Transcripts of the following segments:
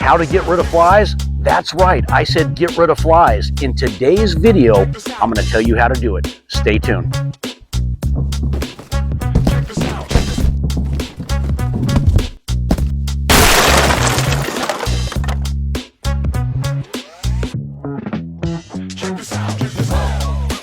How to get rid of flies? That's right, I said get rid of flies. In today's video, I'm going to tell you how to do it. Stay tuned.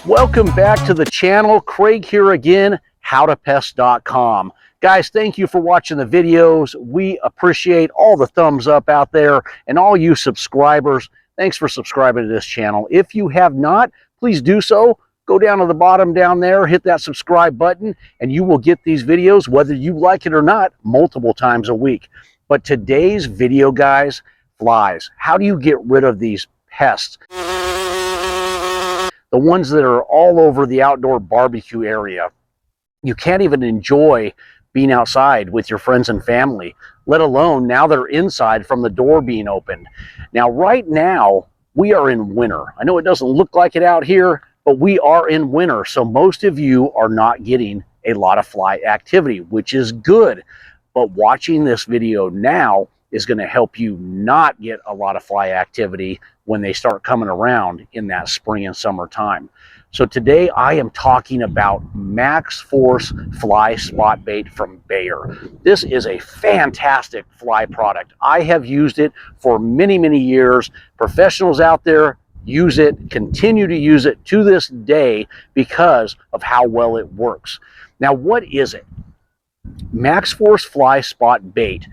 Welcome back to the channel. Craig here again, howtopest.com. Guys, thank you for watching the videos. We appreciate all the thumbs up out there, and all you subscribers, thanks for subscribing to this channel. If you have not, please do so. Go down to the bottom down there, hit that subscribe button, and you will get these videos, whether you like it or not, multiple times a week. But today's video, guys, flies. How do you get rid of these pests? The ones that are all over the outdoor barbecue area. You can't even enjoy being outside with your friends and family, let alone now they're inside from the door being opened. Now, right now, we are in winter. I know it doesn't look like it out here, but we are in winter, so most of you are not getting a lot of fly activity, which is good. But watching this video now is going to help you not get a lot of fly activity when they start coming around in that spring and summer time. So today I am talking about Maxforce Fly Spot Bait from Bayer. This is a fantastic fly product. I have used it for many, many years. Professionals out there use it, continue to use it to this day because of how well it works. Now, what is it? Maxforce Fly Spot Bait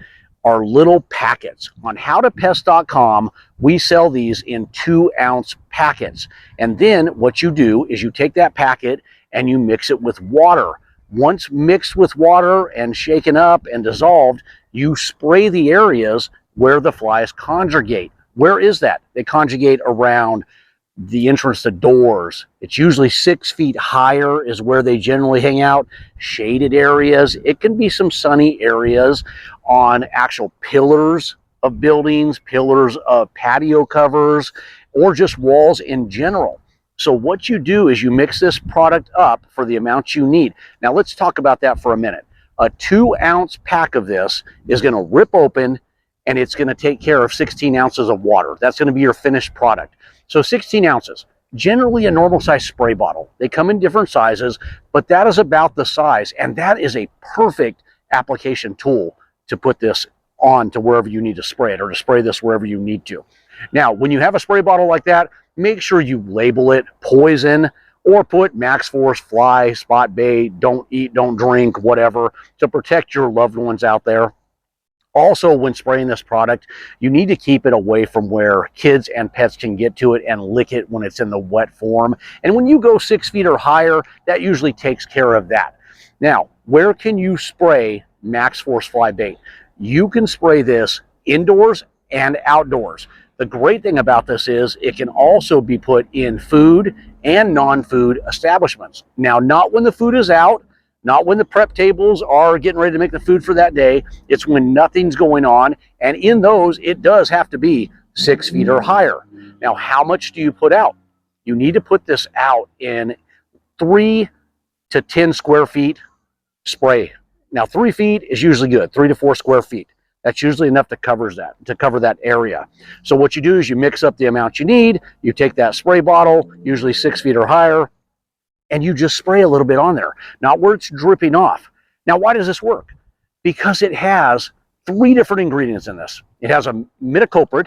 are little packets. On howtopest.com, we sell these in 2-ounce packets. And then what you do is you take that packet and you mix it with water. Once mixed with water and shaken up and dissolved, you spray the areas where the flies congregate. Where is that? They congregate around the entrance to doors. It's usually 6 feet higher is where they generally hang out. Shaded areas. It can be some sunny areas on actual pillars of buildings, pillars of patio covers, or just walls in general. So what you do is you mix this product up for the amount you need. Now let's talk about that for a minute. A 2-ounce pack of this is going to rip open, and it's going to take care of 16 ounces of water. That's going to be your finished product. So 16 ounces, generally a normal size spray bottle. They come in different sizes, but that is about the size, and that is a perfect application tool to put this on to wherever you need to spray it, or to spray this wherever you need to. Now, when you have a spray bottle like that, make sure you label it poison, or put Maxforce Fly Spot Bait, don't eat, don't drink, whatever, to protect your loved ones out there. Also, when spraying this product, you need to keep it away from where kids and pets can get to it and lick it when it's in the wet form. And when you go 6 feet or higher, that usually takes care of that. Now, where can you spray Maxforce Fly Bait? You can spray this indoors and outdoors. The great thing about this is it can also be put in food and non-food establishments. Now, not when the food is out, not when the prep tables are getting ready to make the food for that day. It's when nothing's going on. And in those, it does have to be 6 feet or higher. Now, how much do you put out? You need to put this out in 3 to 10 square feet spray. Now, 3 feet is usually good, 3 to 4 square feet. That's usually enough to cover that area. So what you do is you mix up the amount you need. You take that spray bottle, usually 6 feet or higher, and you just spray a little bit on there, not where it's dripping off. Now, why does this work? Because it has 3 different ingredients in this. It has a imidacloprid.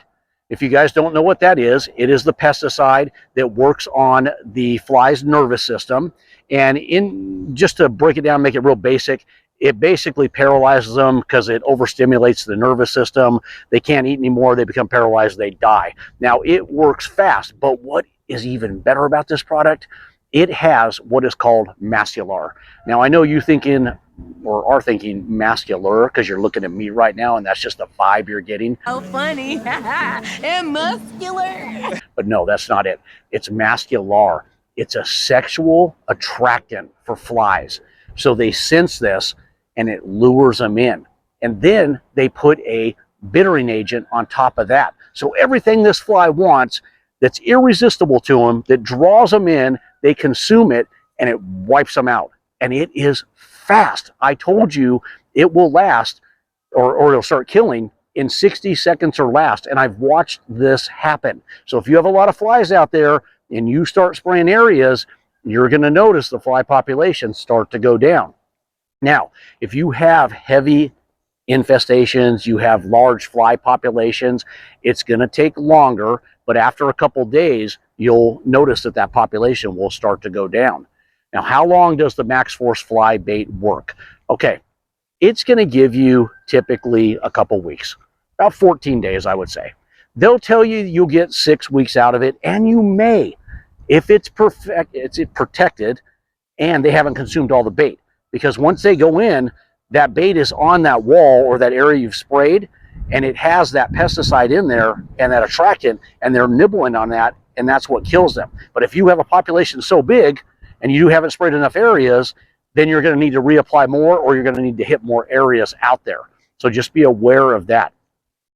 If you guys don't know what that is, it is the pesticide that works on the fly's nervous system. And just to break it down, make it real basic, it basically paralyzes them because it overstimulates the nervous system. They can't eat anymore. They become paralyzed. They die. Now, it works fast, but what is even better about this product? It has what is called mascular. Now, I know you thinking, or are thinking mascular, because you're looking at me right now, and that's just the vibe you're getting. Oh, funny. And muscular. But no, that's not it. It's mascular. It's a sexual attractant for flies. So they sense this, and it lures them in. And then they put a bittering agent on top of that. So everything this fly wants that's irresistible to them, that draws them in, they consume it, and it wipes them out. And it is fast. I told you it will last, or it'll start killing in 60 seconds or less. And I've watched this happen. So if you have a lot of flies out there and you start spraying areas, you're going to notice the fly population start to go down. Now, if you have heavy infestations, you have large fly populations, it's going to take longer, but after a couple days, you'll notice that that population will start to go down. Now, how long does the Maxforce Fly Bait work? Okay, it's going to give you typically a couple weeks, about 14 days, I would say. They'll tell you you'll get 6 weeks out of it, and you may, if it's protected and they haven't consumed all the bait. Because once they go in, that bait is on that wall or that area you've sprayed, and it has that pesticide in there and that attractant, and they're nibbling on that, and that's what kills them. But if you have a population so big and you haven't sprayed enough areas, then you're going to need to reapply more, or you're going to need to hit more areas out there. So just be aware of that.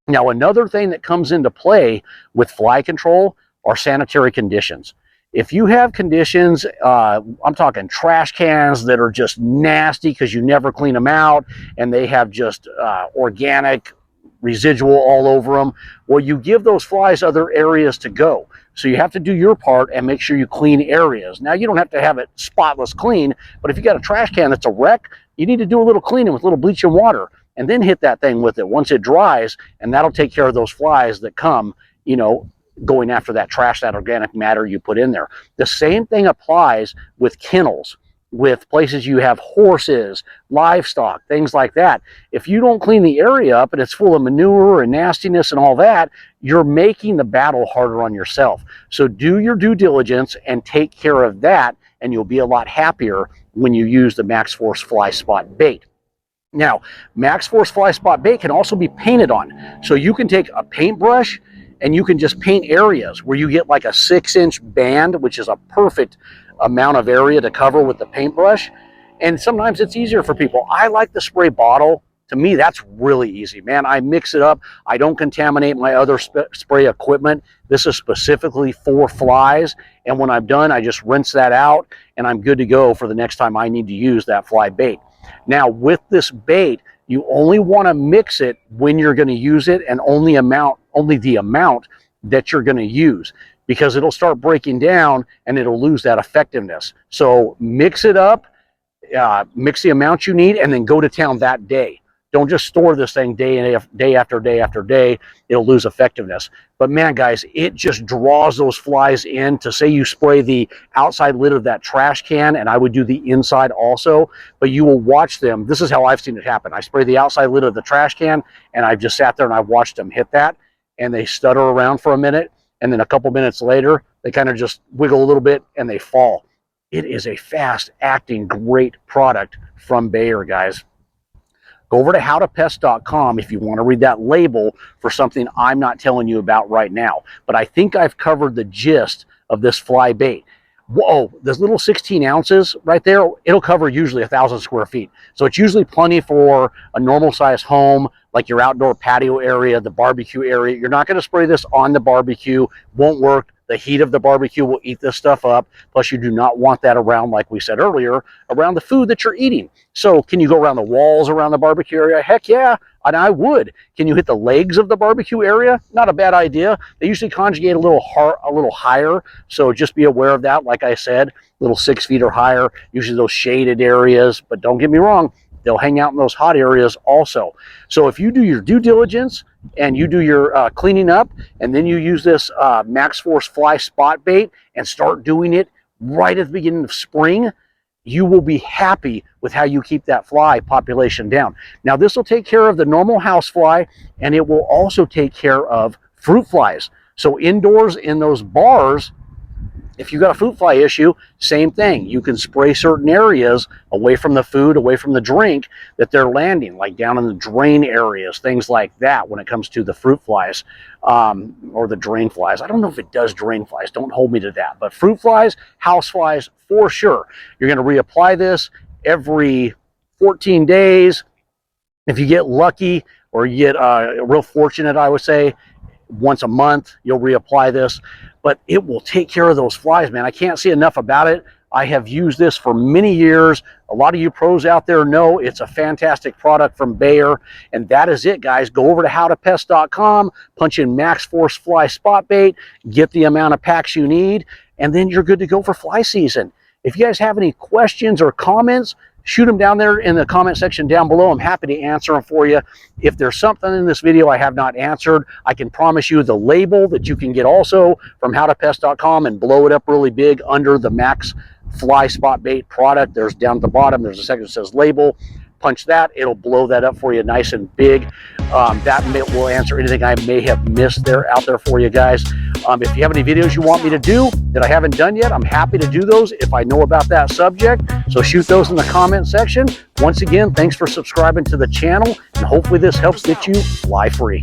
Now, another thing that comes into play with fly control are sanitary conditions. If you have conditions, I'm talking trash cans that are just nasty because you never clean them out, and they have just organic residual all over them, well, you give those flies other areas to go. So you have to do your part and make sure you clean areas. Now, you don't have to have it spotless clean, but if you got a trash can that's a wreck, you need to do a little cleaning with a little bleach and water, and then hit that thing with it once it dries, and that'll take care of those flies that come, you know, going after that trash, that organic matter you put in there. The same thing applies with kennels, with places you have horses, livestock, things like that. If you don't clean the area up and it's full of manure and nastiness and all that, you're making the battle harder on yourself. So do your due diligence and take care of that, and you'll be a lot happier when you use the Maxforce Fly Spot Bait. Now, Maxforce Fly Spot Bait can also be painted on. So you can take a paintbrush and you can just paint areas where you get like a 6-inch band, which is a perfect amount of area to cover with the paintbrush. And sometimes it's easier for people. I like the spray bottle. To me, that's really easy, man. I mix it up. I don't contaminate my other spray equipment. This is specifically for flies. And when I'm done, I just rinse that out, and I'm good to go for the next time I need to use that fly bait. Now, with this bait, you only want to mix it when you're going to use it, and only the amount that you're going to use, because it'll start breaking down and it'll lose that effectiveness. So mix it up, mix the amount you need, and then go to town that day. Don't just store this thing day after day after day. It'll lose effectiveness. But man, guys, it just draws those flies in. To say you spray the outside lid of that trash can, and I would do the inside also, but you will watch them. This is how I've seen it happen. I spray the outside lid of the trash can, and I've just sat there and I've watched them hit that, and they stutter around for a minute, and then a couple minutes later, they kind of just wiggle a little bit and they fall. It is a fast-acting, great product from Bayer, guys. Go over to howtopest.com if you want to read that label for something I'm not telling you about right now. But I think I've covered the gist of this fly bait. Whoa, this little 16 ounces right there, it'll cover usually 1,000 square feet. So it's usually plenty for a normal size home, like your outdoor patio area, the barbecue area. You're not going to spray this on the barbecue. Won't work. The heat of the barbecue will eat this stuff up. Plus, you do not want that around, like we said earlier, around the food that you're eating. So can you go around the walls around the barbecue area? Heck yeah, and I would. Can you hit the legs of the barbecue area? Not a bad idea. They usually conjugate a little higher, so just be aware of that. Like I said, a little 6 feet or higher, usually those shaded areas. But don't get me wrong, they'll hang out in those hot areas also. So if you do your due diligence and you do your cleaning up, and then you use this Maxforce Fly Spot Bait and start doing it right at the beginning of spring, you will be happy with how you keep that fly population down. Now, this will take care of the normal house fly, and it will also take care of fruit flies. So indoors in those bars, if you've got a fruit fly issue, same thing. You can spray certain areas away from the food, away from the drink that they're landing, like down in the drain areas, things like that when it comes to the fruit flies or the drain flies. I don't know if it does drain flies. Don't hold me to that. But fruit flies, house flies, for sure. You're going to reapply this every 14 days. If you get lucky or you get real fortunate, I would say, once a month, you'll reapply this. But it will take care of those flies, man. I can't say enough about it. I have used this for many years. A lot of you pros out there know it's a fantastic product from Bayer. And that is it, guys. Go over to howtopest.com, punch in Maxforce Fly Spot Bait, get the amount of packs you need, and then you're good to go for fly season. If you guys have any questions or comments, shoot them down there in the comment section down below. I'm happy to answer them for you. If there's something in this video I have not answered, I can promise you the label that you can get also from howtopest.com and blow it up really big under the Max Fly Spot Bait product. There's down at the bottom, there's a section that says label. Punch that, it'll blow that up for you nice and big. That will answer anything I may have missed out there for you guys. If you have any videos you want me to do that I haven't done yet, I'm happy to do those if I know about that subject. So shoot those in the comment section. Once again, thanks for subscribing to the channel, and hopefully this helps get you fly free.